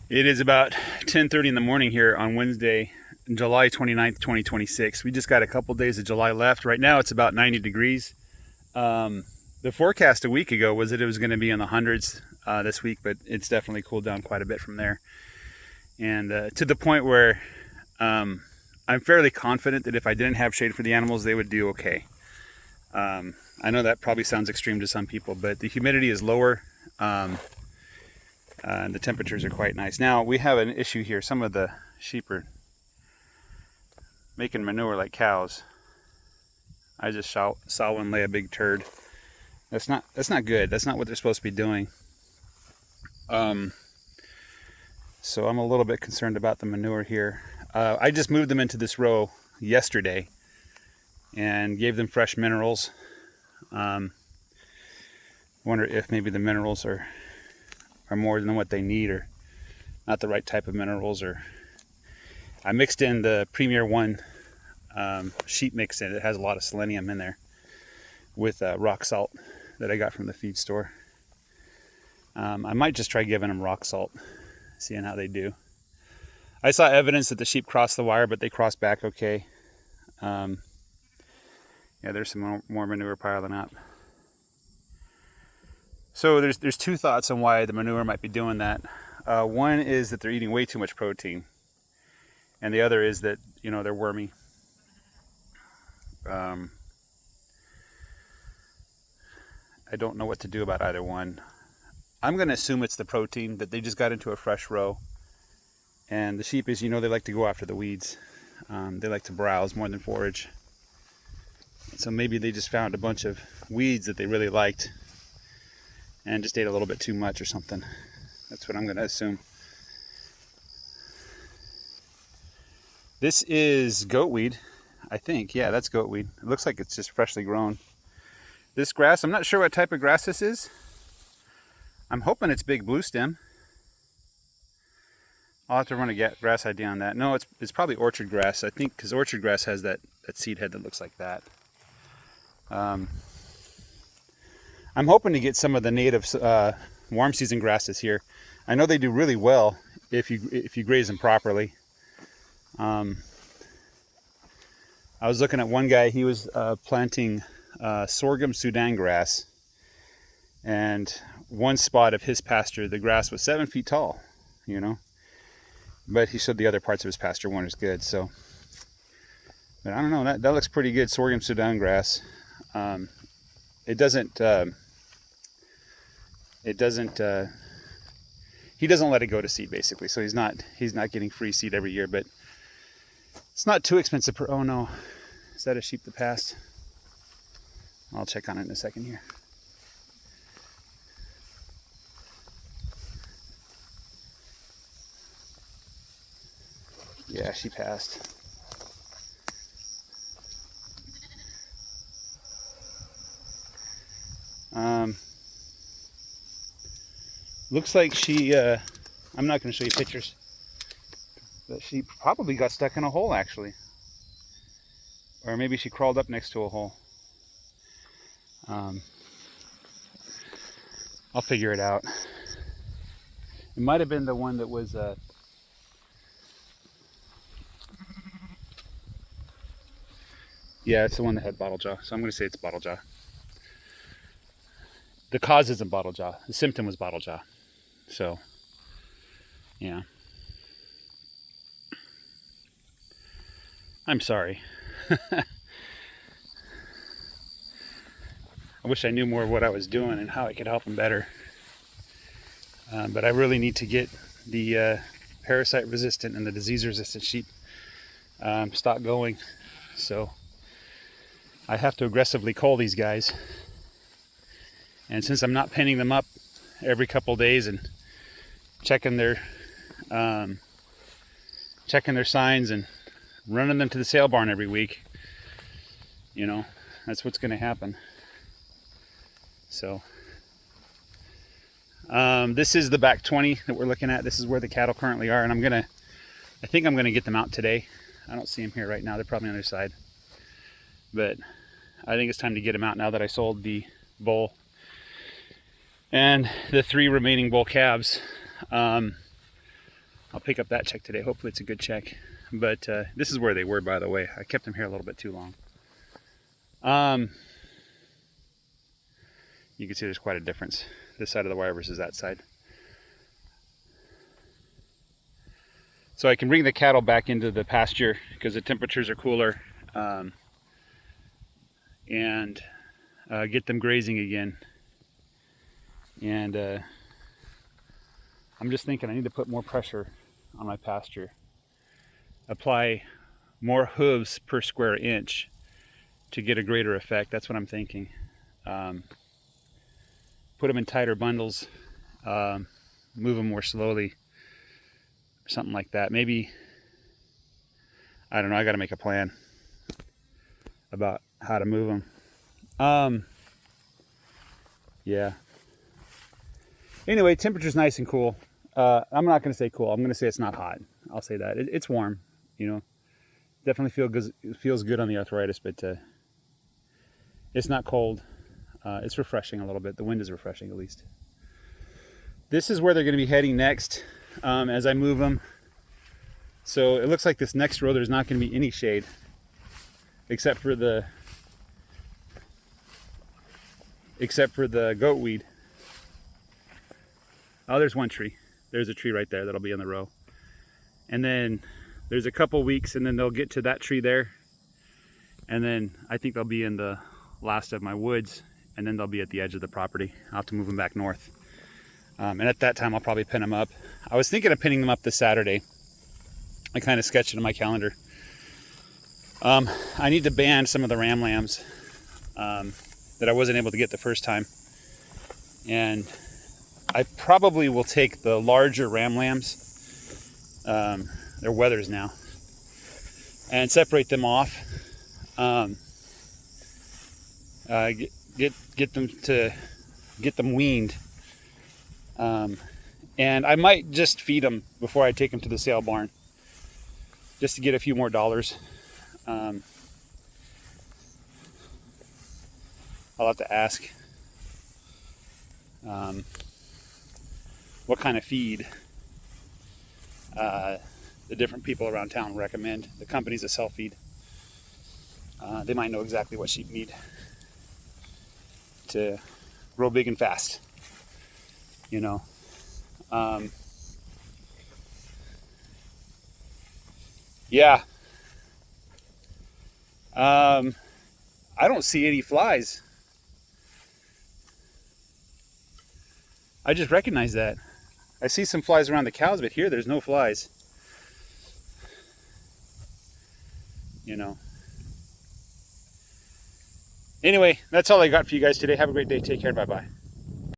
It is about 10:30 in the morning here on Wednesday, July 29th, 2026. We just got a couple days of July left. Right now it's about 90 degrees. The forecast a week ago was that it was going to be in the hundreds this week, but it's definitely cooled down quite a bit from there. And to the point where I'm fairly confident that if I didn't have shade for the animals, they would do okay. I know that probably sounds extreme to some people, but the humidity is lower. And the temperatures are quite nice. Now we have an issue here. Some of the sheep are making manure like cows. I just saw one lay a big turd. That's not good. That's not what they're supposed to be doing. So I'm a little bit concerned about the manure here. I just moved them into this row yesterday and gave them fresh minerals. Wonder if maybe the minerals are more than what they need, or not the right type of minerals. Or I mixed in the Premier One sheep mix in. It has a lot of selenium in there with rock salt that I got from the feed store. I might just try giving them rock salt, seeing how they do. I saw evidence that the sheep crossed the wire, but they crossed back okay. Yeah, there's some more manure piling up. So there's two thoughts on why the manure might be doing that. One is that they're eating way too much protein, and the other is that, you know, they're wormy. I don't know what to do about either one. I'm going to assume it's the protein, that they just got into a fresh row, and the sheep, is, you know, they like to go after the weeds. They like to browse more than forage. So maybe they just found a bunch of weeds that they really liked and just ate a little bit too much or something. That's what I'm going to assume. This is goat weed, I think. Yeah, that's goat weed. It looks like it's just freshly grown. This grass, I'm not sure what type of grass this is. I'm hoping it's big blue stem. I'll have to run a grass ID on that. No, it's probably orchard grass, I think, because orchard grass has that seed head that looks like that. I'm hoping to get some of the native warm season grasses here. I know they do really well if you graze them properly. I was looking at one guy. He was planting sorghum Sudan grass, and one spot of his pasture, the grass was 7 feet tall, you know. But he showed the other parts of his pasture weren't as good. So, but I don't know. That looks pretty good. Sorghum Sudan grass. It doesn't. He doesn't let it go to seed, basically. So he's not getting free seed every year, but it's not too expensive per. Oh no, is that a sheep that passed? I'll check on it in a second here. Yeah, she passed. Looks like she, I'm not going to show you pictures, but she probably got stuck in a hole, actually. Or maybe she crawled up next to a hole. I'll figure it out. It might have been the one that was, yeah, it's the one that had bottle jaw. So I'm going to say it's bottle jaw. The cause isn't bottle jaw. The symptom was bottle jaw. So, yeah. I'm sorry. I wish I knew more of what I was doing and how I could help them better. But I really need to get the parasite resistant and the disease resistant sheep stock going. So I have to aggressively cull these guys. And since I'm not pinning them up every couple days and checking their signs and running them to the sale barn every week, you know, that's what's going to happen. So this is the back 20 that we're looking at. This is where the cattle currently are, and I think I'm gonna get them out today. I don't see them here right now. They're probably on the other side, but I think it's time to get them out now that I sold the bull and the 3 remaining bull calves. I'll pick up that check today. Hopefully it's a good check. But this is where they were, by the way. I kept them here a little bit too long. You can see there's quite a difference. This side of the wire versus that side. So I can bring the cattle back into the pasture because the temperatures are cooler, and get them grazing again. And I'm just thinking I need to put more pressure on my pasture. Apply more hooves per square inch to get a greater effect. That's what I'm thinking. Put them in tighter bundles, move them more slowly, or something like that. Maybe, I don't know, I got to make a plan about how to move them. Yeah. Anyway, temperature's nice and cool. I'm not going to say cool. I'm going to say it's not hot. I'll say that. It's warm, you know. Definitely feels good on the arthritis, but it's not cold. It's refreshing a little bit. The wind is refreshing, at least. This is where they're going to be heading next as I move them. So it looks like this next row there's not going to be any shade except for the goat weed. Oh, there's one tree. There's a tree right there that'll be in the row. And then there's a couple weeks and then they'll get to that tree there. And then I think they'll be in the last of my woods, and then they'll be at the edge of the property. I'll have to move them back north. And at that time, I'll probably pin them up. I was thinking of pinning them up this Saturday. I kind of sketched it in my calendar. I need to ban some of the ram lambs that I wasn't able to get the first time. And I probably will take the larger ram lambs, they're wethers now, and separate them off. Get them weaned, and I might just feed them before I take them to the sale barn, just to get a few more dollars. I'll have to ask what kind of feed the different people around town recommend. The companies that sell feed, they might know exactly what sheep need to grow big and fast, you know. Yeah. I don't see any flies. I just recognize that. I see some flies around the cows, but here there's no flies. You know. Anyway, that's all I got for you guys today. Have a great day. Take care. Bye-bye.